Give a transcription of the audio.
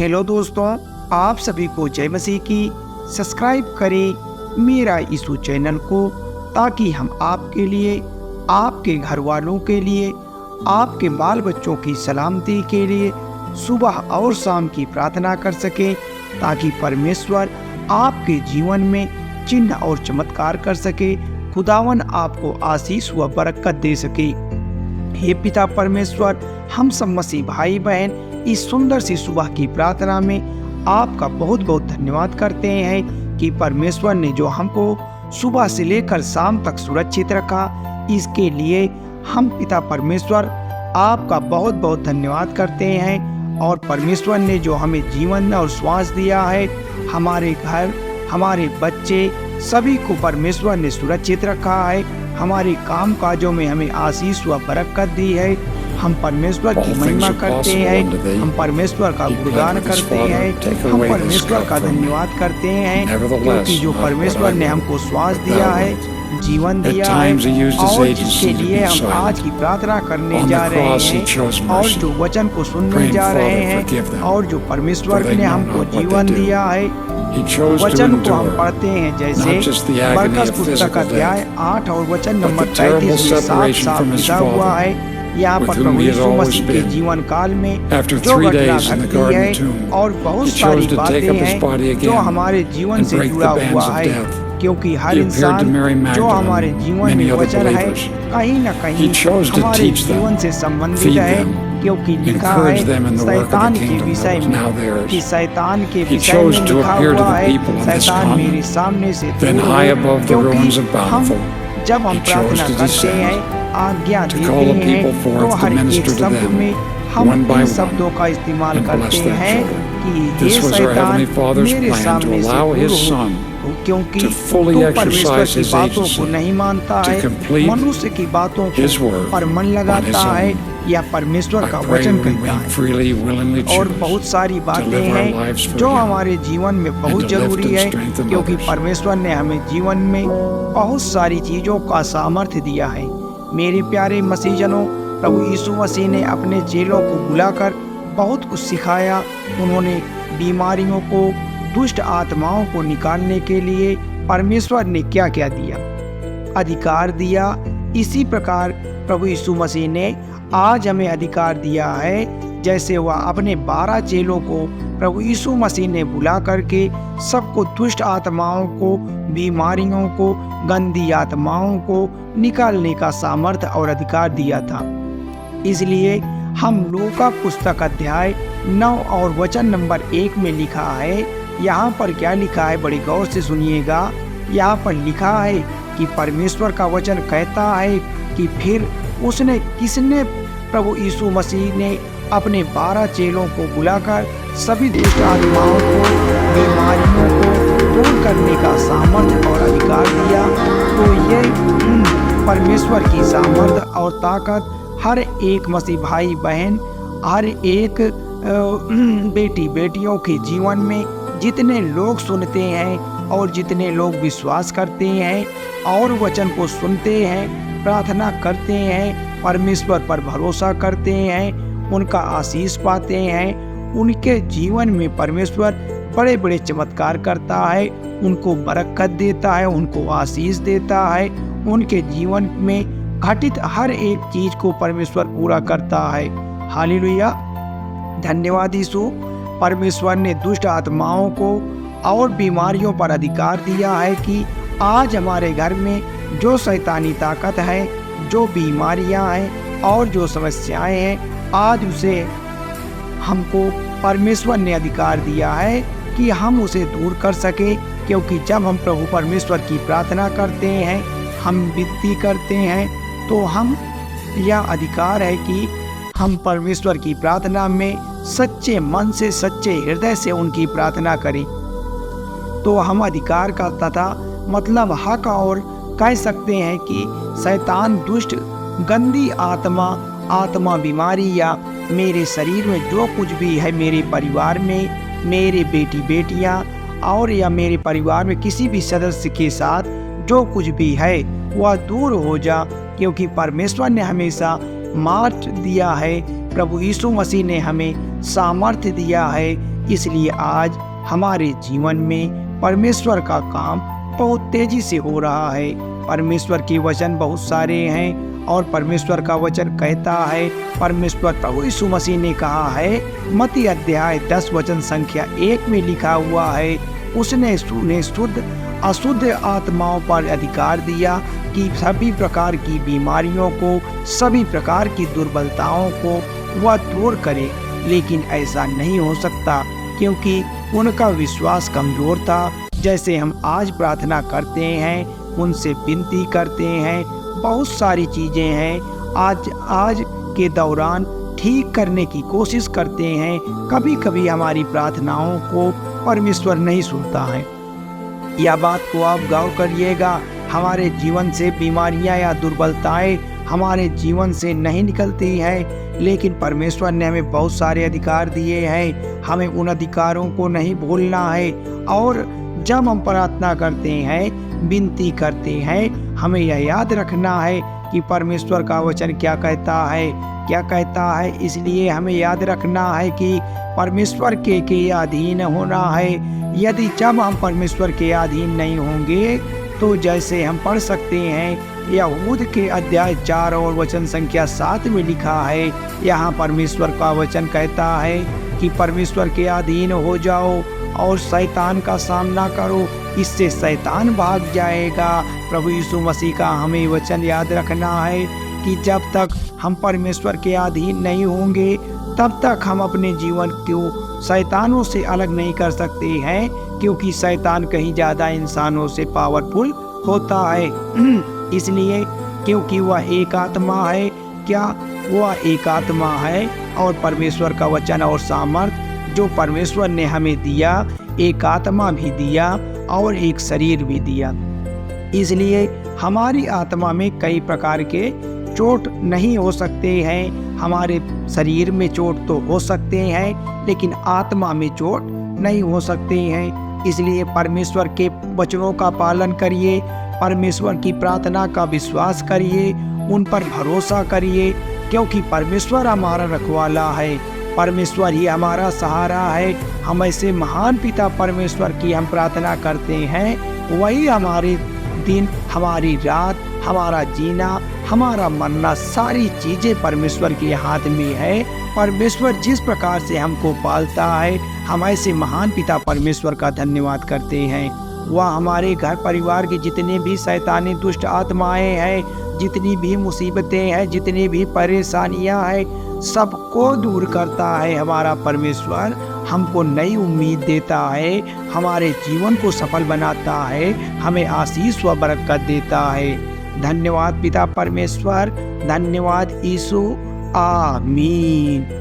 Hello दोस्तों, आप सभी को जय मसीह की। सब्सक्राइब करें मेरा यीशु चैनल को, ताकि हम आपके लिए, आपके घर वालों के लिए, आपके बाल बच्चों की सलामती के लिए सुबह और शाम की प्रार्थना कर सकें, ताकि परमेश्वर आपके जीवन में चिन्ह और चमत्कार कर सके। खुदावन आपको आशीष व बरकत दे सके। हे पिता परमेश्वर, हम सब मसीह भाई बहन इस सुंदर सी सुबह की प्रार्थना में आपका बहुत बहुत धन्यवाद करते हैं कि परमेश्वर ने जो हमको सुबह से लेकर शाम तक सुरक्षित रखा, इसके लिए हम पिता परमेश्वर आपका बहुत बहुत धन्यवाद करते हैं। और परमेश्वर ने जो हमें जीवन और श्वास दिया है, हमारे घर, हमारे बच्चे सभी को परमेश्वर ने सुरक्षित रखा है। हमारे काम काजों में हमें आशीष व बरकत दी है। हम परमेश्वर की महिमा करते हैं, हम परमेश्वर का गुणगान करते हैं, हम परमेश्वर का धन्यवाद करते हैं, क्योंकि जो परमेश्वर ने हमको श्वास दिया है, जीवन दिया है, और जिसके लिए हम आज की प्रार्थना करने जा रहे हैं और जो वचन को सुनने जा रहे हैं, और जो परमेश्वर ने हमको जीवन दिया है, वचन को हम पढ़ते हैं। जैसे मरकस पुस्तक अध्याय 8 और वचन नंबर 33 में साफ लिखा हुआ है। यहाँ पर प्रभु यीशु मसीह के जीवन काल में जो घटना घटती है और बहुत सारी बातें हैं जो हमारे जीवन से जुड़ा हुआ है, क्योंकि हर इंसान जो हमारे जीवन में वचन है कहीं न कहीं हमारे जीवन से संबंधित है, क्योंकि लिखा है शैतान के विषय में, कि शैतान के विषय में लिखा हुआ है, शैतान मेरे सामने से दूर हो। क्योंकि जब हम प्रार्थना करते हैं, आज्ञा देते हैं, तो हर एक शब्द में हम इन शब्दों का इस्तेमाल करते हैं कि ये शैतान मेरे सामने से दूर हो, क्योंकि तू परमेश्वर की बातों को नहीं मानता है, मनुष्य की बातों को पर मन लगाता है, या परमेश्वर का वचन कहता है। और बहुत सारी बातें हैं जो हमारे जीवन में बहुत जरूरी है, क्योंकि परमेश्वर ने हमें जीवन में बहुत सारी चीजों का सामर्थ्य दिया है। मेरे प्यारे मसीहजनों, प्रभु यीशु मसीह ने अपने चेलों को बुलाकर बहुत कुछ सिखाया। उन्होंने बीमारियों को, दुष्ट आत्माओं को निकालने के लिए परमेश्वर ने क्या क्या दिया, अधिकार दिया। इसी प्रकार प्रभु यीशु मसीह ने आज हमें अधिकार दिया है। जैसे वह अपने 12 चेलों को प्रभु यीशु मसीह ने बुला करके सबको दुष्ट आत्माओं को, बीमारियों को, गंदी आत्माओं को निकालने का सामर्थ्य और अधिकार दिया था। इसलिए हम लूका पुस्तक अध्याय 9 और वचन नंबर 1 में लिखा है। यहाँ पर क्या लिखा है, बड़ी गौर से सुनिएगा। यहाँ पर लिखा है कि परमेश्वर का वचन कहता है कि फिर किसने प्रभु यीशु मसीह ने अपने 12 चेलों को बुलाकर सभी दुष्ट आत्माओं को, बीमारियों को दूर करने का सामर्थ्य और अधिकार दिया। तो ये परमेश्वर की सामर्थ्य और ताकत हर एक मसीह भाई बहन, हर एक बेटी बेटियों के जीवन में जितने लोग सुनते हैं और जितने लोग विश्वास करते हैं और वचन को सुनते हैं, प्रार्थना करते हैं, परमेश्वर पर भरोसा करते हैं, उनका आशीष पाते हैं, उनके जीवन में परमेश्वर बड़े बड़े चमत्कार करता है, उनको बरकत देता है, उनको आशीष देता है, उनके जीवन में घटित हर एक चीज को परमेश्वर पूरा करता है। हालेलुया, धन्यवाद यीशु। परमेश्वर ने दुष्ट आत्माओं को और बीमारियों पर अधिकार दिया है कि आज हमारे घर में जो शैतानी ताकत है, जो बीमारियां हैं और जो समस्याएं हैं, आज उसे हमको परमेश्वर ने अधिकार दिया है कि हम उसे दूर कर सके। क्योंकि जब हम प्रभु परमेश्वर की प्रार्थना करते हैं, हम विनती करते हैं, तो हम यह अधिकार है कि हम परमेश्वर की प्रार्थना में सच्चे मन से, सच्चे हृदय से उनकी प्रार्थना करें। तो हम अधिकार का तथा मतलब हक और कह सकते हैं कि शैतान, दुष्ट, गंदी आत्मा, बीमारी या मेरे शरीर में जो कुछ भी है, मेरे परिवार में, मेरे बेटी बेटियां और या मेरे परिवार में किसी भी सदस्य के साथ जो कुछ भी है, वह दूर हो जा। क्योंकि परमेश्वर ने हमेशा मार्ग दिया है प्रभु यीशु मसीह ने हमें सामर्थ्य दिया है, इसलिए आज हमारे जीवन में परमेश्वर का काम बहुत तेजी से हो रहा है। परमेश्वर के वचन बहुत सारे हैं और परमेश्वर का वचन कहता है, परमेश्वर प्रभु यीशु मसीह ने कहा है, मत्ती अध्याय 10 वचन संख्या 1 में लिखा हुआ है, उसने शुद्ध अशुद्ध आत्माओं पर अधिकार दिया कि सभी प्रकार की बीमारियों को, सभी प्रकार की दुर्बलताओं को वह दूर करे। लेकिन ऐसा नहीं हो सकता क्योंकि उनका विश्वास कमजोर था। जैसे हम आज प्रार्थना करते हैं, उनसे विनती करते हैं, बहुत सारी चीज़ें हैं आज के दौरान ठीक करने की कोशिश करते हैं, कभी कभी हमारी प्रार्थनाओं को परमेश्वर नहीं सुनता है। यह बात को आप गौर करिएगा, हमारे जीवन से बीमारियां या दुर्बलताएं हमारे जीवन से नहीं निकलती हैं, लेकिन परमेश्वर ने हमें बहुत सारे अधिकार दिए हैं। हमें उन अधिकारों को नहीं भूलना है और जब हम प्रार्थना करते हैं, विनती करते हैं, हमें यह याद रखना है कि परमेश्वर का वचन क्या कहता है। इसलिए हमें याद रखना है कि परमेश्वर के अधीन होना है। यदि जब हम परमेश्वर के अधीन नहीं होंगे तो जैसे हम पढ़ सकते हैं, यहूद के अध्याय 4 और वचन संख्या 7 में लिखा है, यहाँ परमेश्वर का वचन कहता है कि परमेश्वर के अधीन हो जाओ और शैतान का सामना करो, इससे शैतान भाग जाएगा। प्रभु यीशु मसीह का हमें वचन याद रखना है कि जब तक हम परमेश्वर के अधीन नहीं होंगे तब तक हम अपने जीवन को शैतानों से अलग नहीं कर सकते हैं, क्योंकि शैतान कहीं ज़्यादा इंसानों से पावरफुल होता है। इसलिए क्योंकि वह एक आत्मा है, क्या वह एक आत्मा है और परमेश्वर का वचन और सामर्थ जो परमेश्वर ने हमें दिया, एक आत्मा भी दिया और एक शरीर भी दिया। इसलिए हमारी आत्मा में कई प्रकार के चोट नहीं हो सकते हैं। हमारे शरीर में चोट तो हो सकते हैं, लेकिन आत्मा में चोट नहीं हो सकते हैं। इसलिए परमेश्वर के वचनों का पालन करिए, परमेश्वर की प्रार्थना का विश्वास करिए, उन पर भरोसा करिए, क्योंकि परमेश्वर हमारा रखवाला है, परमेश्वर ही हमारा सहारा है। हम ऐसे महान पिता परमेश्वर की हम प्रार्थना करते हैं, वही हमारे दिन, हमारी रात, हमारा जीना, हमारा मरना, सारी चीज़ें परमेश्वर के हाथ में है। परमेश्वर जिस प्रकार से हमको पालता है, हम ऐसे महान पिता परमेश्वर का धन्यवाद करते हैं। वह हमारे घर परिवार की जितने भी शैतानी दुष्ट आत्माएं हैं, जितनी भी मुसीबतें हैं, जितनी भी परेशानियां हैं, सबको दूर करता है। हमारा परमेश्वर हमको नई उम्मीद देता है, हमारे जीवन को सफल बनाता है, हमें आशीष व बरकत देता है। धन्यवाद पिता परमेश्वर, धन्यवाद यीशु, आमीन।